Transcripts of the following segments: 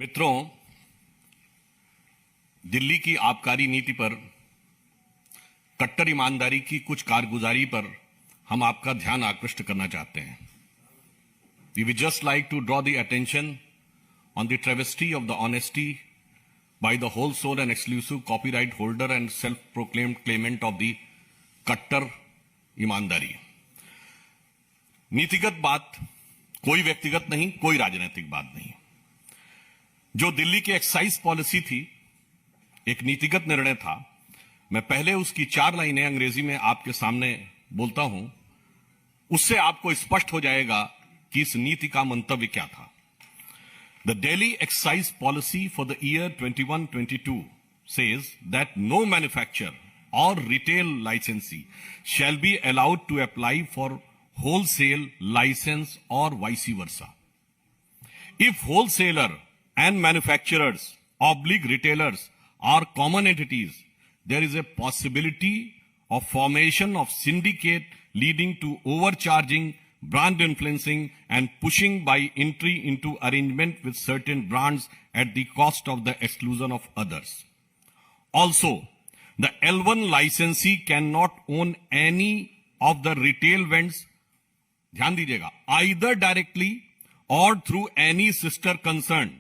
मित्रों, दिल्ली की आबकारी नीति पर, कट्टर ईमानदारी की कुछ कारगुजारी पर हम आपका ध्यान आकृष्ट करना चाहते हैं. We would just like to draw the attention on the travesty of the honesty by the whole soul and exclusive copyright holder and self-proclaimed claimant of the कट्टर ईमानदारी. नीतिगत बात, कोई व्यक्तिगत नहीं, कोई राजनीतिक बात नहीं. जो दिल्ली की एक्साइज पॉलिसी थी, एक नीतिगत निर्णय था. मैं पहले उसकी 4 लाइनें अंग्रेजी में आपके सामने बोलता हूं, उससे आपको स्पष्ट हो जाएगा कि इस नीति का मंतव्य क्या था. The Delhi excise policy for the year 21-22 says that no manufacturer or retail licensee shall be allowed to apply for wholesale license or vice versa. If wholesaler and manufacturers / retailers are common entities, there is a possibility of formation of syndicate leading to overcharging, brand influencing, and pushing by entry into arrangement with certain brands at the cost of the exclusion of others. Also, the L1 licensee cannot own any of the retail vends, ध्यान दीजिएगा, either directly or through any sister concern.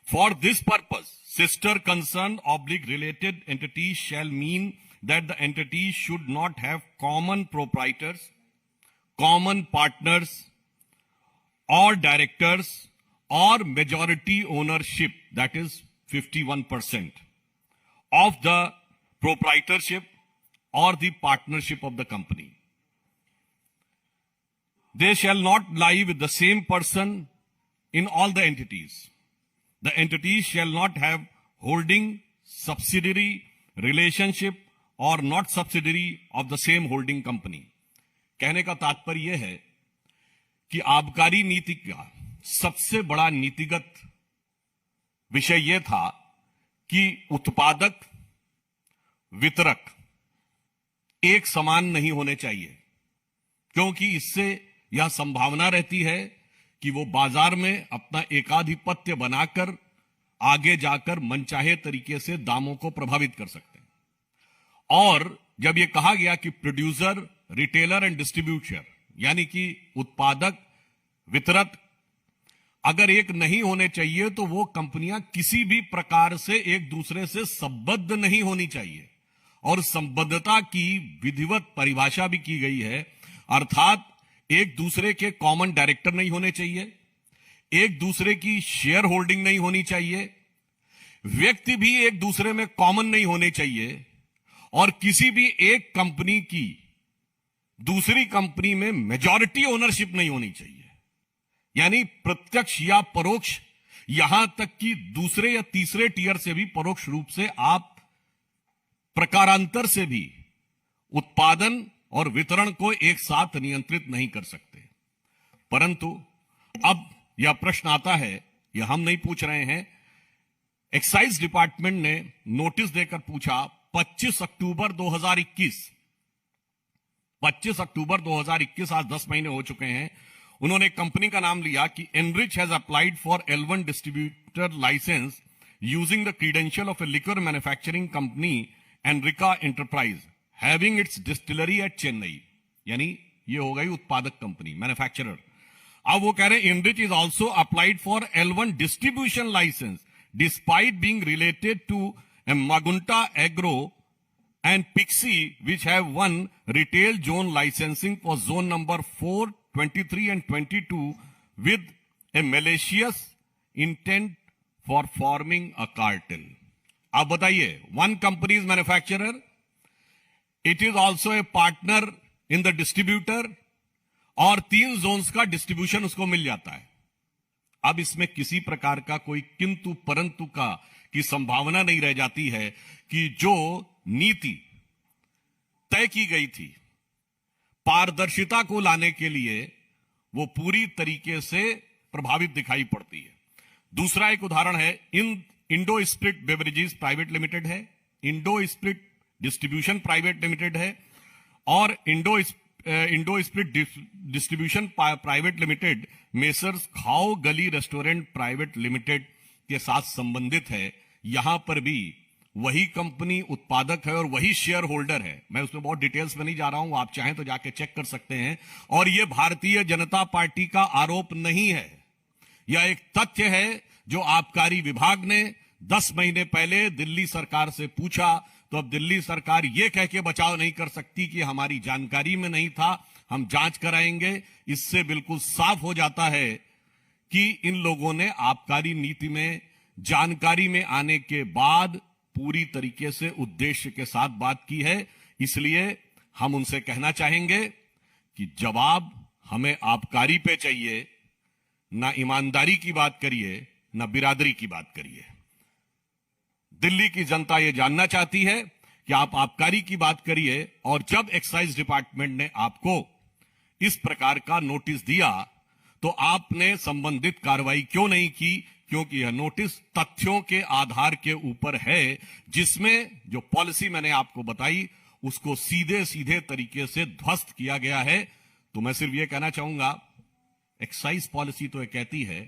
For this purpose, sister concern / related entities shall mean that the entities should not have common proprietors, common partners, or directors, or majority ownership, that is 51%, of the proprietorship or the partnership of the company. They shall not lie with the same person in all the entities. The entities shall not have holding, subsidiary, relationship, or not subsidiary of the same holding company. कहने का तात्पर्य यह है कि आबकारी नीति का सबसे बड़ा नीतिगत विषय यह था कि उत्पादक, वितरक एक समान नहीं होने चाहिए, क्योंकि इससे यह संभावना रहती है कि वो बाजार में अपना एकाधिपत्य बनाकर आगे जाकर मनचाहे तरीके से दामों को प्रभावित कर सकते हैं. और जब ये कहा गया कि प्रोड्यूसर, रिटेलर एंड डिस्ट्रीब्यूटर, यानी कि उत्पादक, वितरक अगर एक नहीं होने चाहिए, तो वो कंपनियां किसी भी प्रकार से एक दूसरे से संबद्ध नहीं होनी चाहिए. और संबद्धता की विधिवत परिभाषा भी की गई है, अर्थात एक दूसरे के कॉमन डायरेक्टर नहीं होने चाहिए, एक दूसरे की शेयर होल्डिंग नहीं होनी चाहिए, व्यक्ति भी एक दूसरे में कॉमन नहीं होने चाहिए, और किसी भी एक कंपनी की दूसरी कंपनी में मेजॉरिटी ओनरशिप नहीं होनी चाहिए. यानी प्रत्यक्ष या परोक्ष, यहां तक कि दूसरे या तीसरे टियर से भी परोक्ष रूप से आप प्रकारांतर से भी उत्पादन और वितरण को एक साथ नियंत्रित नहीं कर सकते. परंतु अब यह प्रश्न आता है, यह हम नहीं पूछ रहे हैं, एक्साइज डिपार्टमेंट ने नोटिस देकर पूछा. 25 अक्टूबर 2021, आज 10 महीने हो चुके हैं, उन्होंने कंपनी का नाम लिया कि Enrich has applied for L1 distributor licence using the credential of a liquor manufacturing company Enrica enterprise having its distillery at Chennai. यानी ये हो गई उत्पादक कंपनी, मैन्युफैक्चरर. अब वो कह रहे हैं Enrich is also applied for L1 distribution licence despite being related to Magunta Agro and Pixie, which have won retail zone licensing for zone number 4, 23 and 22 with a malicious intent for forming a cartel. अब बताइए, one company is manufacturer, it is also a partner in the distributor, और 3 zones का distribution उसको मिल जाता है. अब इसमें किसी प्रकार का कोई किंतु परंतु का की संभावना नहीं रह जाती है कि जो नीति तय की गई थी पारदर्शिता को लाने के लिए, वो पूरी तरीके से प्रभावित दिखाई पड़ती है. दूसरा एक उदाहरण है, Indo Spirit beverages private limited है, Indo Spirit distribution private limited है, और Indo Spirit distribution private limited, messrs Khao Gali restaurant private limited के साथ संबंधित है, यहां पर भी वही कंपनी उत्पादक है और वही शेयर होल्डर है। मैं उसमें बहुत डिटेल्स में नहीं जा रहा हूं, आप चाहें तो जाके चेक कर सकते हैं। और यह भारतीय जनता पार्टी का आरोप नहीं है, यह एक तथ्य है जो आबकारी विभाग ने 10 महीने पहले दिल्ली सरकार से पूछा, तो अब दिल्ली सरकार यह कह के बचाव नहीं कर सकती कि हमारी जानकारी में नहीं था, हम जांच कराएंगे। इससे बिल्कुल साफ हो जाता है कि इन लोगों ने आबकारी नीति में जानकारी में आने के बाद पूरी तरीके से उद्देश्य के साथ बात की है। इसलिए हम उनसे कहना चाहेंगे कि जवाब हमें आबकारी पे चाहिए, ना ईमानदारी की बात करिए, ना बिरादरी की बात करिए। दिल्ली की जनता यह जानना चाहती है कि आप आबकारी की बात करिए, और जब एक्साइज डिपार्टमेंट ने आपको इस प्रकार का नोटिस दिया तो आपने संबंधित कार्रवाई क्यों नहीं की? क्योंकि यह नोटिस तथ्यों के आधार के ऊपर है, जिसमें जो पॉलिसी मैंने आपको बताई उसको सीधे सीधे तरीके से ध्वस्त किया गया है। तो मैं सिर्फ यह कहना चाहूंगा, एक्साइज पॉलिसी तो यह कहती है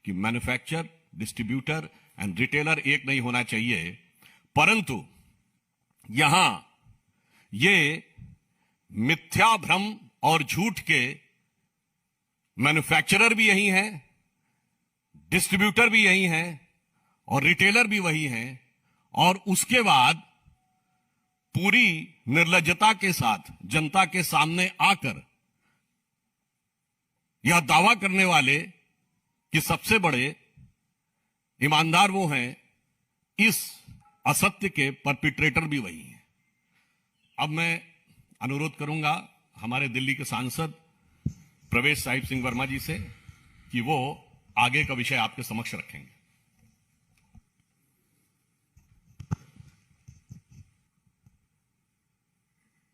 कि मैन्युफैक्चरर, डिस्ट्रीब्यूटर एंड रिटेलर एक नहीं होना चाहिए, परंतु यहां ये मिथ्या भ्रम और झूठ के मैन्युफैक्चरर भी यही हैं, डिस्ट्रीब्यूटर भी यही हैं और रिटेलर भी वही हैं, और उसके बाद पूरी निर्लज्जता के साथ जनता के सामने आकर यह दावा करने वाले कि सबसे बड़े ईमानदार वो हैं, इस असत्य के परपिट्रेटर भी वही हैं। अब मैं अनुरोध करूंगा हमारे दिल्ली के सांसद प्रवेश साहिब सिंह वर्मा जी से कि वो आगे का विषय आपके समक्ष रखेंगे।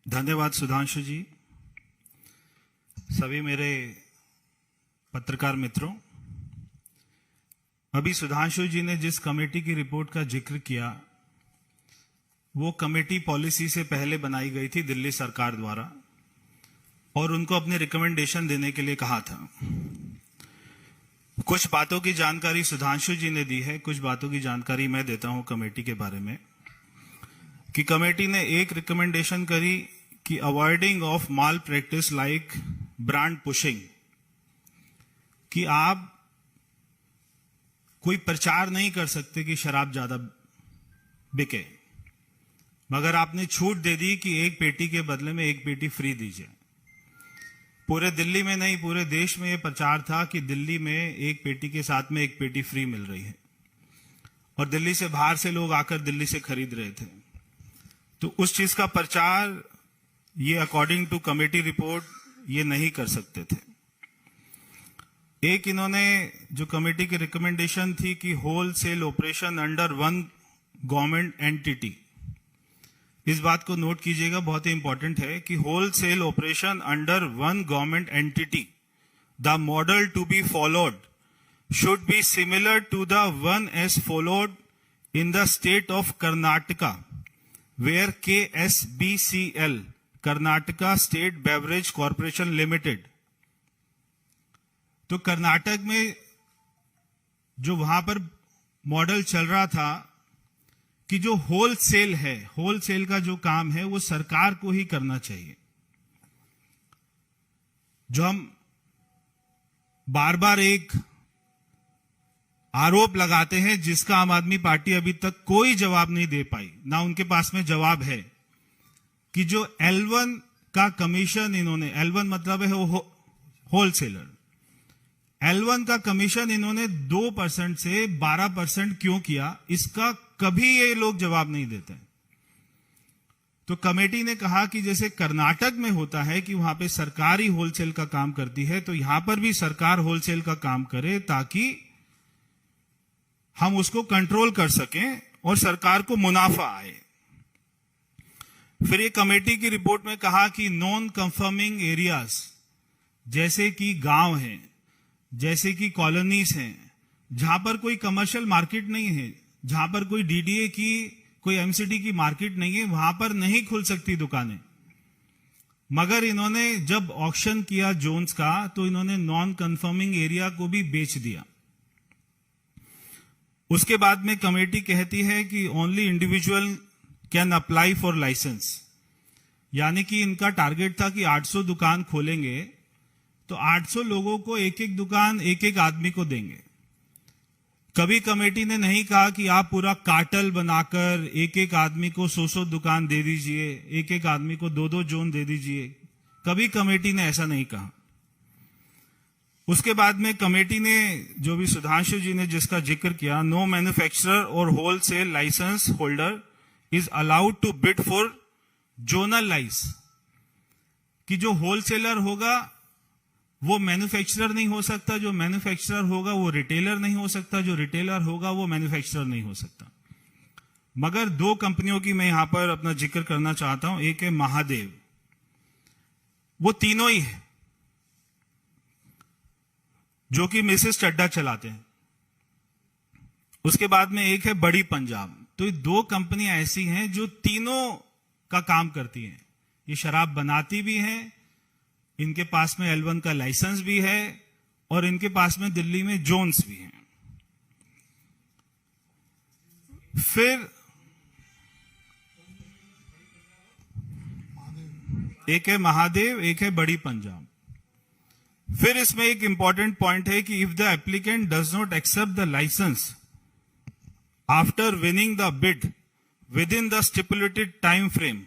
धन्यवाद सुधांशु जी। सभी मेरे पत्रकार मित्रों, अभी सुधांशु जी ने जिस कमेटी की रिपोर्ट का जिक्र किया वो कमेटी पॉलिसी से पहले बनाई गई थी दिल्ली सरकार द्वारा, और उनको अपने रिकमेंडेशन देने के लिए कहा था। कुछ बातों की जानकारी सुधांशु जी ने दी है, कुछ बातों की जानकारी मैं देता हूं कमेटी के बारे में। कि कमेटी ने एक रिकमेंडेशन करी कि avoiding of mall practice like brand pushing, कि आप कोई प्रचार नहीं कर सकते कि शराब ज्यादा बिके, मगर आपने छूट दे दी कि एक पेटी के बदले में एक पेटी फ्री दीजिए। पूरे दिल्ली में नहीं, पूरे देश में यह प्रचार था कि दिल्ली में एक पेटी के साथ में एक पेटी फ्री मिल रही है, और दिल्ली से बाहर से लोग आकर दिल्ली से खरीद रहे थे। तो उस चीज का प्रचार ये अकॉर्डिंग टू कमेटी रिपोर्ट ये नहीं कर सकते थे। एक इन्होंने जो कमेटी की रिकमेंडेशन थी कि wholesale operation under one government entity, इस बात को नोट कीजिएगा, बहुत ही इंपॉर्टेंट है कि wholesale operation under one government entity, the model to be followed should be similar to the one as followed in the state of Karnataka, where KSBCL, Karnataka state beverage corporation limited. तो कर्नाटक में जो वहां पर model चल रहा था कि जो होलसेल है, होलसेल का जो काम है वो सरकार को ही करना चाहिए। जो हम बार बार एक आरोप लगाते हैं जिसका आम आदमी पार्टी अभी तक कोई जवाब नहीं दे पाई, ना उनके पास में जवाब है, कि जो L1 का कमीशन इन्होंने, L1 मतलब है वो होलसेलर, L1 का कमीशन इन्होंने 2% से 12% क्यों किया, इसका कभी ये लोग जवाब नहीं देते। तो कमेटी ने कहा कि जैसे कर्नाटक में होता है कि वहां पे सरकार ही होलसेल का काम करती है, तो यहां पर भी सरकार होलसेल का काम करे ताकि हम उसको कंट्रोल कर सकें और सरकार को मुनाफा आए। फिर ये कमेटी की रिपोर्ट में कहा कि नॉन कंफर्मिंग एरियाज, जैसे कि गांव हैं, जैसे कि कॉलोनीज हैं, जहां पर कोई कमर्शियल मार्केट नहीं है, जहां पर कोई DDA की, कोई MCD की मार्केट नहीं है, वहां पर नहीं खुल सकती दुकानें। मगर इन्होंने जब ऑक्शन किया जोन्स का, तो इन्होंने नॉन कंफर्मिंग एरिया को भी बेच दिया। उसके बाद में कमेटी कहती है कि only individual can apply for licence, यानी कि इनका टारगेट था कि 800 दुकान खोलेंगे तो 800 लोगों को एक एक दुकान एक एक आदमी को देंगे। कभी कमेटी ने नहीं कहा कि आप पूरा कार्टेल बनाकर एक एक आदमी को 100 दुकान दे दीजिए, एक एक आदमी को 2 जोन दे दीजिए। कभी कमेटी ने ऐसा नहीं कहा। उसके बाद में कमेटी ने, जो भी सुधांशु जी ने जिसका जिक्र किया, नो मैन्युफैक्चरर और wholesale licence holder is allowed to bid for zonal लाइस, कि जो होलसेलर होगा वो मैन्युफैक्चरर नहीं हो सकता, जो मैन्युफैक्चरर होगा वो रिटेलर नहीं हो सकता, जो रिटेलर होगा वो मैन्युफैक्चरर नहीं हो सकता। मगर 2 कंपनियों की मैं यहां पर अपना जिक्र करना चाहता हूं। एक है महादेव, वो तीनों ही है जो कि मिसेस चड्डा चलाते हैं। उसके बाद में एक है बड़ी पंजाब। तो ये 2 कंपनियां ऐसी हैं जो तीनों का काम करती हैं। ये शराब बनाती भी हैं, इनके पास में L1 का लाइसेंस भी है और इनके पास में दिल्ली में जोन्स भी हैं। फिर एक है महादेव, एक है बड़ी पंजाब। फिर इसमें एक इंपॉर्टेंट पॉइंट है कि if the applicant does not accept the licence after winning the bid within the stipulated time frame,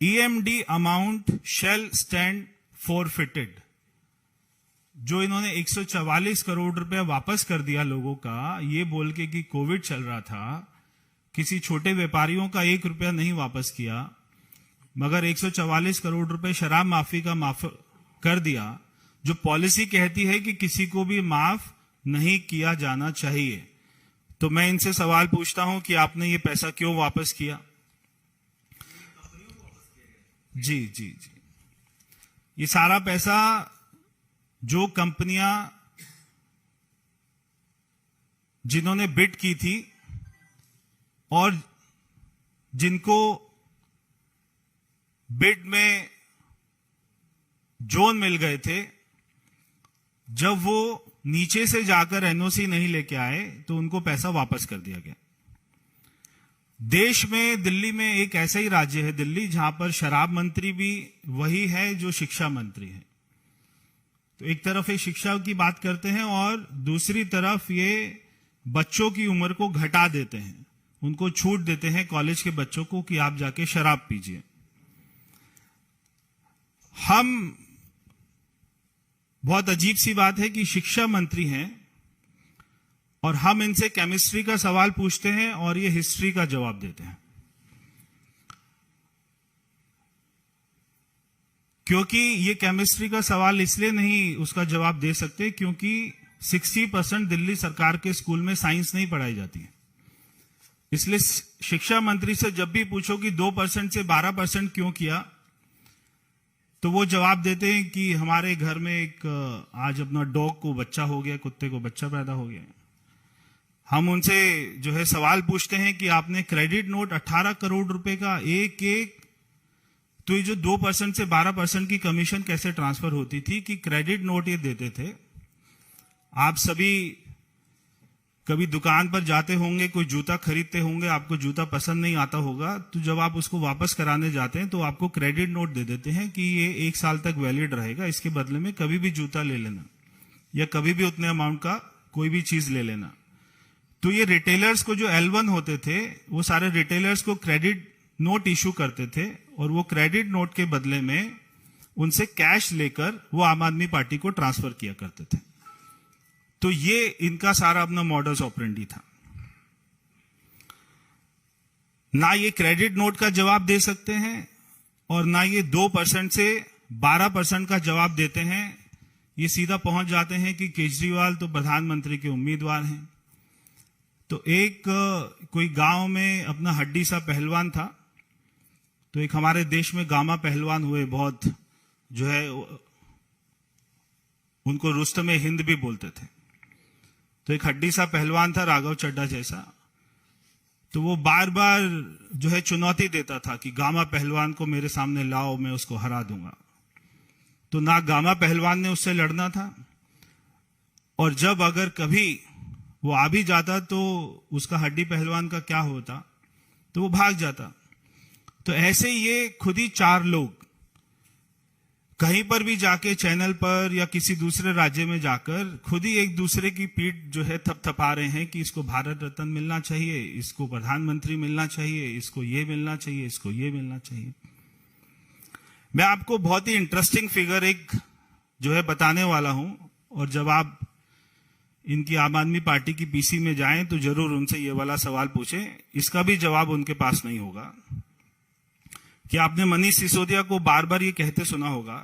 EMD amount shall stand forfeited. जो इन्होंने 144 करोड़ रुपया वापस कर दिया लोगों का, ये बोल के कि कोविड चल रहा था, किसी छोटे व्यापारियों का 1 रुपया नहीं वापस किया, मगर 144 करोड़ रुपए शराब माफी का माफ कर दिया, जो पॉलिसी कहती है कि किसी को भी माफ नहीं किया जाना चाहिए। तो मैं इनसे सवाल पूछता हूं कि आपने ये पैसा क्यों वापस किया? जी जी जी, ये सारा पैसा जो कंपनियां जिन्होंने बिड की थी और जिनको बिड में जोन मिल गए थे, जब वो नीचे से जाकर एनओसी नहीं लेके आए तो उनको पैसा वापस कर दिया गया। देश में, दिल्ली में एक ऐसा ही राज्य है दिल्ली, जहां पर शराब मंत्री भी वही है जो शिक्षा मंत्री है। तो एक तरफ ये शिक्षा की बात करते हैं और दूसरी तरफ ये बच्चों की उम्र को घटा देते हैं, उनको छूट देते हैं कॉलेज के बच्चों को कि आप जाके शराब पीजिए। हम, बहुत अजीब सी बात है कि शिक्षा मंत्री हैं और हम इनसे केमिस्ट्री का सवाल पूछते हैं और ये हिस्ट्री का जवाब देते हैं। क्योंकि ये केमिस्ट्री का सवाल इसलिए नहीं उसका जवाब दे सकते क्योंकि 60% दिल्ली सरकार के स्कूल में साइंस नहीं पढ़ाई जाती है। इसलिए शिक्षा मंत्री से जब भी पूछो कि 2% से 12% क्यों किया, तो वो जवाब देते हैं कि हमारे घर में एक आज अपना डॉग को बच्चा हो गया, कुत्ते को बच्चा पैदा हो गया। हम उनसे जो है सवाल पूछते हैं कि आपने क्रेडिट नोट 18 करोड़ रुपए का एक एक, तो ये जो 2% से 12% की कमीशन कैसे ट्रांसफर होती थी कि क्रेडिट नोट ये देते थे। आप सभी कभी दुकान पर जाते होंगे, कोई जूता खरीदते होंगे, आपको जूता पसंद नहीं आता होगा, तो जब आप उसको वापस कराने जाते हैं तो आपको क्रेडिट नोट दे देते हैं कि ये 1 साल तक वैलिड रहेगा, इसके बदले में कभी भी जूता ले लेना या कभी भी उतने अमाउंट का कोई भी चीज ले लेना। तो ये रिटेलर्स को जो L1 होते थे, वो सारे रिटेलर्स को क्रेडिट नोट इशू करते थे और वो क्रेडिट नोट के बदले में उनसे कैश लेकर वो आम आदमी पार्टी को ट्रांसफर किया करते थे। तो ये इनका सारा अपना मॉडस ऑपरेंडी था। ना ये क्रेडिट नोट का जवाब दे सकते हैं और ना ये 2% से 12% का जवाब देते हैं। ये सीधा पहुंच जाते हैं कि केजरीवाल तो प्रधानमंत्री के उम्मीदवार हैं। तो एक कोई गांव में अपना हड्डी सा पहलवान था, तो एक हमारे देश में गामा पहलवान हुए, बहुत जो है उनको रुस्तमे हिंद भी बोलते थे। तो एक हड्डी सा पहलवान था राघव चड्ढा जैसा, तो वो बार बार जो है चुनौती देता था कि गामा पहलवान को मेरे सामने लाओ, मैं उसको हरा दूंगा। तो ना गामा पहलवान ने उससे लड़ना था, और जब अगर कभी वो आ भी जाता तो उसका हड्डी पहलवान का क्या होता, तो वो भाग जाता। तो ऐसे ये खुद ही 4 लोग कहीं पर भी जाके चैनल पर या किसी दूसरे राज्य में जाकर खुद ही एक दूसरे की पीठ जो है थपथपा रहे हैं कि इसको भारत रत्न मिलना चाहिए, इसको प्रधानमंत्री मिलना चाहिए, इसको ये मिलना चाहिए, इसको ये मिलना चाहिए। मैं आपको बहुत ही इंटरेस्टिंग फिगर एक जो है बताने वाला हूं, और जब आप इनकी आम आदमी पार्टी की पीसी में जाएं तो जरूर उनसे ये वाला सवाल पूछें, इसका भी जवाब उनके पास नहीं होगा। कि आपने मनीष सिसोदिया को बार बार ये कहते सुना होगा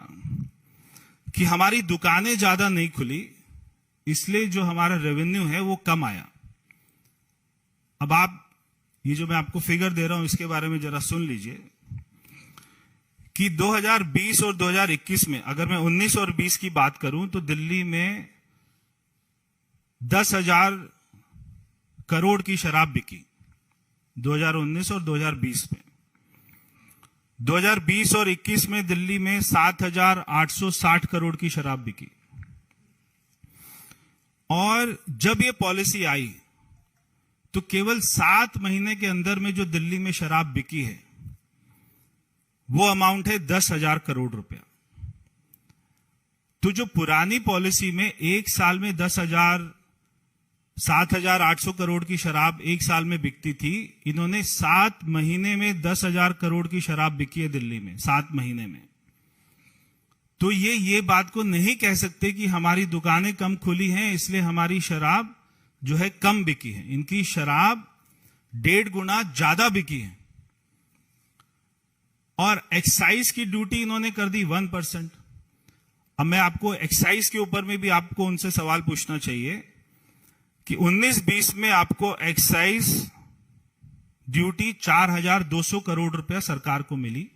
कि हमारी दुकानें ज्यादा नहीं खुली, इसलिए जो हमारा रेवेन्यू है वो कम आया। अब आप ये जो मैं आपको फिगर दे रहा हूं इसके बारे में जरा सुन लीजिए कि 2020 और 2021 में, अगर मैं 19 और 20 की बात करूं तो दिल्ली में 10,000 करोड़ की शराब बिकी 2019 और 2020 में। 2020 और 21 में दिल्ली में 7,860 करोड़ की शराब बिकी। और जब ये पॉलिसी आई तो केवल 7 महीने के अंदर में जो दिल्ली में शराब बिकी है वो अमाउंट है 10,000 करोड़ रुपया। तो जो पुरानी पॉलिसी में एक साल में 7,800 करोड़ की शराब एक साल में बिकती थी, इन्होंने 7 महीने में 10,000 करोड़ की शराब बिकी है दिल्ली में 7 महीने में। तो ये बात को नहीं कह सकते कि हमारी दुकानें कम खुली हैं इसलिए हमारी शराब जो है कम बिकी है। इनकी शराब 1.5 गुना ज्यादा बिकी है। और एक्साइज की ड्यूटी इन्होंने कर दी 1%। अब मैं आपको एक्साइज के ऊपर में भी आपको उनसे सवाल पूछना चाहिए कि 19-20 में आपको एक्साइज ड्यूटी 4,200 करोड़ रुपया सरकार को मिली।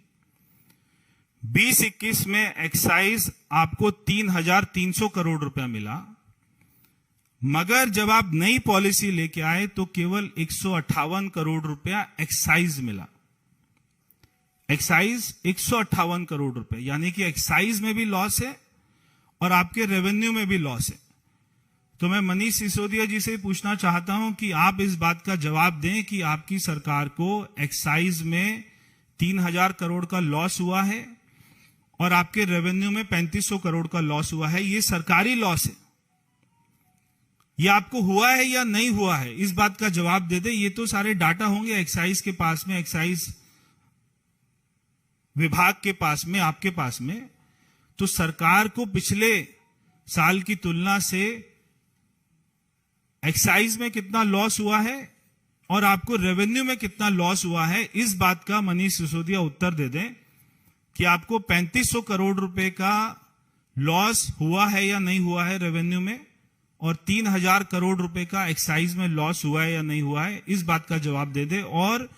20-21 में एक्साइज आपको 3,300 करोड़ रुपया मिला। मगर जब आप नई पॉलिसी लेके आए तो केवल 158 करोड़ रुपया एक्साइज मिला। एक्साइज 158 करोड़ रुपए, यानी कि एक्साइज में भी लॉस है और आपके रेवेन्यू में भी लॉस है। तो मैं मनीष सिसोदिया जी से पूछना चाहता हूं कि आप इस बात का जवाब दें कि आपकी सरकार को एक्साइज में 3,000 करोड़ का लॉस हुआ है और आपके रेवेन्यू में 3,500 करोड़ का लॉस हुआ है। ये सरकारी लॉस है, ये आपको हुआ है या नहीं हुआ है, इस बात का जवाब दे दे। ये तो सारे डाटा होंगे एक्साइज के पास में, एक्साइज विभाग के पास में, आपके पास में। तो सरकार को पिछले साल की तुलना से एक्साइज में कितना लॉस हुआ है और आपको रेवेन्यू में कितना लॉस हुआ है, इस बात का मनीष सिसोदिया उत्तर दे दें कि आपको 3,500 करोड़ रुपए का लॉस हुआ है या नहीं हुआ है रेवेन्यू में, और 3,000 करोड़ रुपए का एक्साइज में लॉस हुआ है या नहीं हुआ है, इस बात का जवाब दे दे। और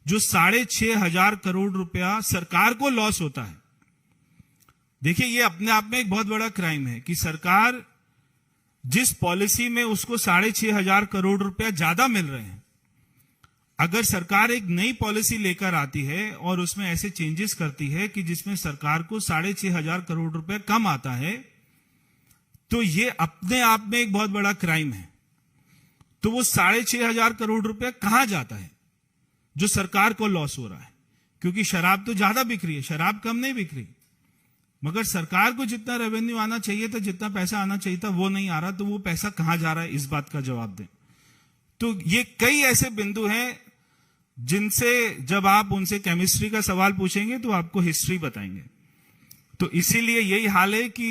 जो 6,500 करोड़ रुपया सरकार को लॉस होता है, देखिए ये अपने आप में एक बहुत बड़ा क्राइम है कि सरकार जिस पॉलिसी में उसको 6,500 करोड़ रुपया ज्यादा मिल रहे हैं, अगर सरकार एक नई पॉलिसी लेकर आती है और उसमें ऐसे चेंजेस करती है कि जिसमें सरकार को 6,500 करोड़ रुपया कम आता है, तो ये अपने आप में एक बहुत बड़ा क्राइम है। तो वो 6,500 करोड़ रुपया कहां जाता है जो सरकार को लॉस हो रहा है? क्योंकि शराब तो ज्यादा बिक रही है, शराब कम नहीं बिक रही, मगर सरकार को जितना रेवेन्यू आना चाहिए था, जितना पैसा आना चाहिए था, वो नहीं आ रहा। तो वो पैसा कहां जा रहा है, इस बात का जवाब दें। तो ये कई ऐसे बिंदु हैं जिनसे जब आप उनसे केमिस्ट्री का सवाल पूछेंगे तो आपको हिस्ट्री बताएंगे। तो इसीलिए यही हाल है कि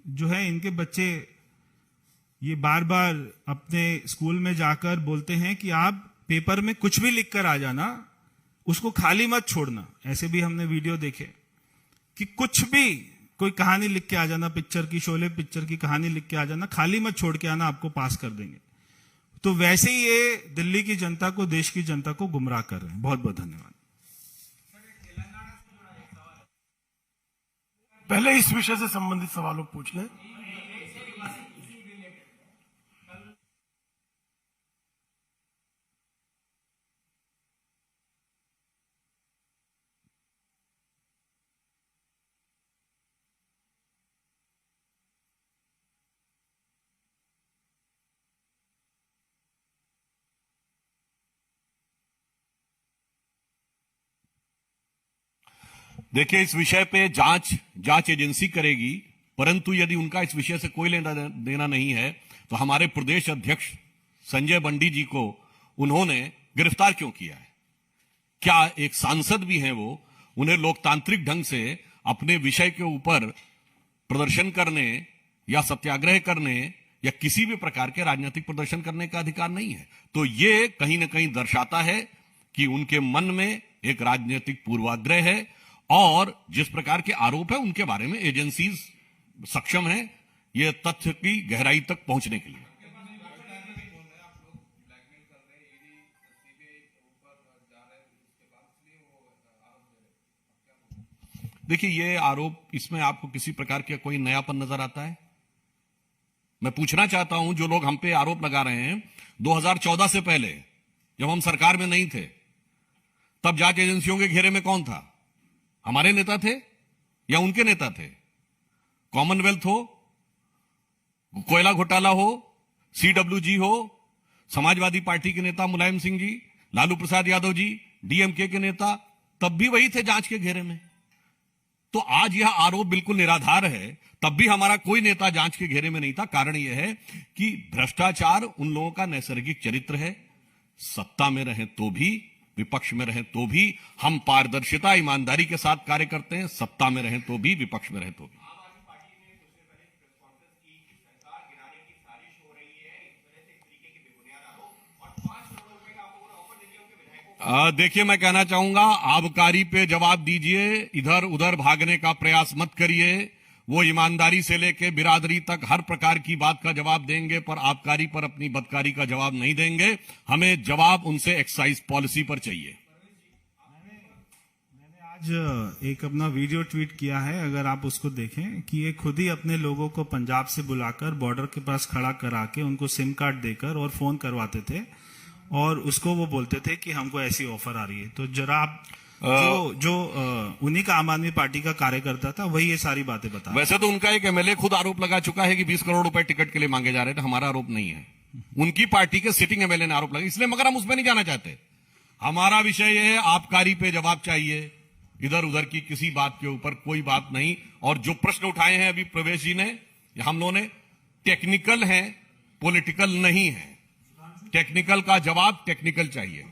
जो है इनके बच्चे ये बार बार अपने स्कूल में जाकर बोलते हैं कि आप पेपर में कुछ भी लिख कर आ जाना, उसको खाली मत छोड़ना। ऐसे भी हमने वीडियो देखे कि कुछ भी कोई कहानी लिख के आ जाना, पिक्चर की, शोले पिक्चर की कहानी लिख के आ जाना, खाली मत छोड़ के आना, आपको पास कर देंगे। तो वैसे ही ये दिल्ली की जनता को, देश की जनता को गुमराह कर रहे हैं। बहुत बहुत धन्यवाद। पहले इस विषय से संबंधित सवालों पूछ लें। देखिए, इस विषय पे जांच एजेंसी करेगी, परंतु यदि उनका इस विषय से कोई लेना देना नहीं है तो हमारे प्रदेश अध्यक्ष संजय बंडी जी को उन्होंने गिरफ्तार क्यों किया है? क्या एक सांसद भी हैं वो? उन्हें लोकतांत्रिक ढंग से अपने विषय के ऊपर प्रदर्शन करने या सत्याग्रह करने या किसी भी प्रकार के राजनीतिक प्रदर्शन करने का अधिकार नहीं है। तो ये कहीं ना कहीं दर्शाता है कि उनके मन में एक राजनीतिक पूर्वाग्रह है और जिस प्रकार के आरोप है उनके बारे में एजेंसीज सक्षम है ये तथ्य की गहराई तक पहुंचने के लिए। देखिए, ये आरोप, इसमें आपको किसी प्रकार का कोई नयापन नजर आता है? मैं पूछना चाहता हूं, जो लोग हम पे आरोप लगा रहे हैं, 2014 से पहले जब हम सरकार में नहीं थे तब जांच एजेंसियों के घेरे में कौन था? हमारे नेता थे या उनके नेता थे? कॉमनवेल्थ हो, कोयला घोटाला हो, सीडब्ल्यूजी हो, समाजवादी पार्टी के नेता मुलायम सिंह जी, लालू प्रसाद यादव जी, डीएमके के नेता, तब भी वही थे जांच के घेरे में। तो आज यह आरोप बिल्कुल निराधार है। तब भी हमारा कोई नेता जांच के घेरे में नहीं था। कारण यह है कि भ्रष्टाचार उन लोगों का नैसर्गिक चरित्र है। सत्ता में रहे तो भी, विपक्ष में रहे तो भी हम पारदर्शिता, ईमानदारी के साथ कार्य करते हैं। सत्ता में रहे तो भी, विपक्ष में रहे तो भी। देखिए, मैं कहना चाहूंगा, आबकारी पे जवाब दीजिए, इधर उधर भागने का प्रयास मत करिए। वो ईमानदारी से लेके बिरादरी तक हर प्रकार की बात का जवाब देंगे, पर आबकारी पर अपनी बदकारी का जवाब नहीं देंगे। हमें जवाब उनसे एक्साइज पॉलिसी पर चाहिए। मैंने आज एक अपना वीडियो ट्वीट किया है, अगर आप उसको देखें, कि ये खुद ही अपने लोगों को पंजाब से बुलाकर बॉर्डर के पास खड़ा करा के उनको सिम कार्ड देकर और फोन करवाते थे और उसको वो बोलते थे कि हमको ऐसी ऑफर आ रही है। तो जरा आप जो उन्हीं का आम आदमी पार्टी का कार्यकर्ता था वही ये सारी बातें बता। वैसे तो उनका एक एमएलए खुद आरोप लगा चुका है कि 20 करोड़ रुपए टिकट के लिए मांगे जा रहे थे। हमारा आरोप नहीं है, उनकी पार्टी के सिटिंग एमएलए ने आरोप लगा, इसलिए, मगर हम उसमें नहीं जाना चाहते। हमारा विषय यह है, आबकारी पे जवाब चाहिए, इधर उधर की किसी बात के ऊपर कोई बात नहीं। और जो प्रश्न उठाए हैं अभी प्रवेश जी ने, हम लोगों ने, टेक्निकल है, पॉलिटिकल नहीं है। टेक्निकल का जवाब टेक्निकल चाहिए।